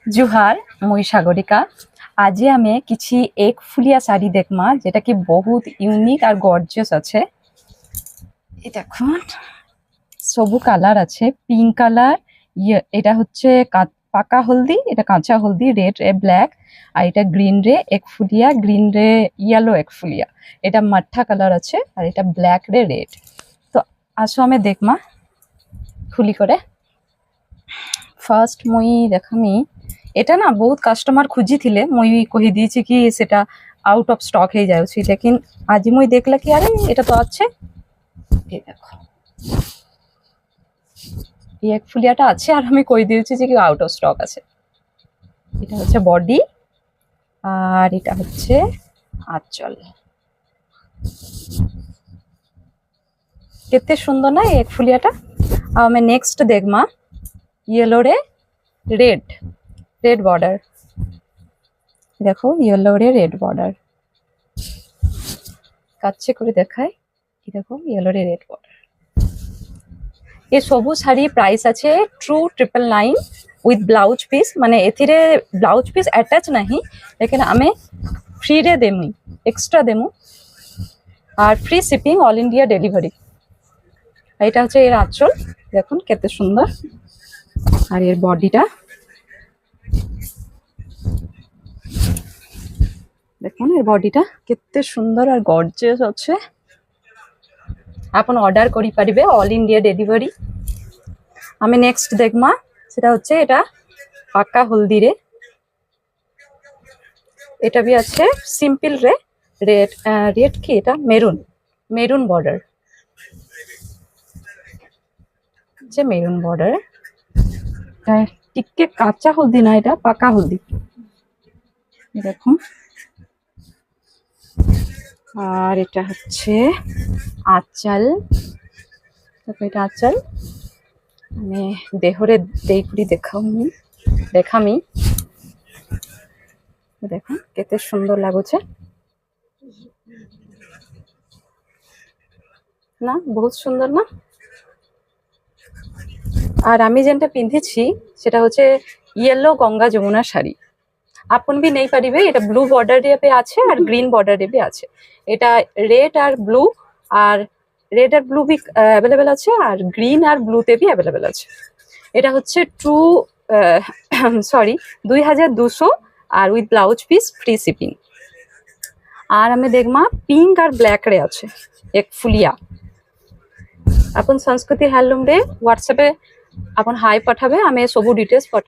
जुहार मुई सागरिका। आज आमे किछि एक फुलिया शाड़ी देखमा जेटा कि बहुत यूनिक और गॉर्जियस আছে। এই দেখুন সবু কালার আছে, পিঙ্ক কালার, এটা হচ্ছে পাকা হলদি, এটা কাঁচা হলদি, রেড এ ব্ল্যাক, আর এটা গ্রিন রে এক ফুলিয়া, গ্রিন রে ইয়েলো এক ফুলিয়া, এটা মাঠা কালার আছে, আর এটা ব্ল্যাক রে রেড। তো আসো আমি দেখমা খুলি করে। ফার্স্ট মুই দেখামি এটা না বহুত কাস্টমার খুঁজি থিলে, মুই কহি দিয়েছি কি সেটা আউট অফ স্টক হয়ে যাଉଛି, লেকিন আজি মুই দেখলা কি আরে এটা তো আছে। এই দেখো এই এক ফুলিয়াটা আছে, আর আমি কই দিয়েছি যে কি আউট অফ স্টক আছে। এটা হচ্ছে বডি, আর এটা হচ্ছে আঁচল। কেতে সুন্দর না এই এক ফুলিয়াটা। আর আমি নেক্সট দেখমা ইয়েলো রে রেড, রেড বর্ডার। দেখো ইয়েলো রে রেড বর্ডার, কাছে করে দেখায়। এই দেখো ইয়েলো রে রেড বর্ডার। এই সবু শাড়ি প্রাইস আছে ট্রু 999 উইথ ব্লাউজ পিস, মানে এথিরে ব্লাউজ পিস অ্যাটাচ নাহি, লেকিন আমি ফ্রি রে দেমু, এক্সট্রা দেমু, আর free shipping, all India delivery. এটা হচ্ছে এর আঁচল, দেখুন কত সুন্দর। আর এর বডিটা দেখুন, এর বডিটা কেতে সুন্দর আর গর্জিয়াস আছে। আপন অর্ডার করি পারিবে, অল ইন্ডিয়া ডেলিভারি। আমি নেক্সট দেখমা সেটা হচ্ছে এটা পাকা হলদি রে, এটা বি আছে সিম্পল রে রেড, রেড কি এটা মেরুন, মেরুন বর্ডার, যে মেরুন বর্ডার। টিকে কাঁচা হলদি না, এটা পাকা হলদি। দেখুন, আর এটা হচ্ছে আঁচল। দেখো এটা আঁচল, আমি দেহরে দেইকুড়ি দেখামি। দেখুন কেতে সুন্দর লাগুছে না, বহুত সুন্দর না। আর আমি যেটা পিঁধেছি সেটা হচ্ছে ইয়েলো গঙ্গা যমুনা শাড়ি। আপন বি নেই পারিবে, এটা ব্লু বর্ডার রে আছে আর গ্রিন বর্ডার রে আছে। এটা রেড আর ব্লু, আর রেড আর ব্লু বি অ্যাভেলেবেল আছে, আর গ্রিন আর ব্লুতে বি অ্যাভেলেবেল আছে। এটা হচ্ছে টু সরি 2200, আর with blouse piece free shipping. আর আমি দেখমা পিঙ্ক আর ব্ল্যাক রে আছে এক ফুলিয়া। আপন সংস্কৃতি হ্যান্ডলুম রে হোয়াটসঅ্যাপে আপন হাই পাঠাবে, আমি সবু ডিটেলস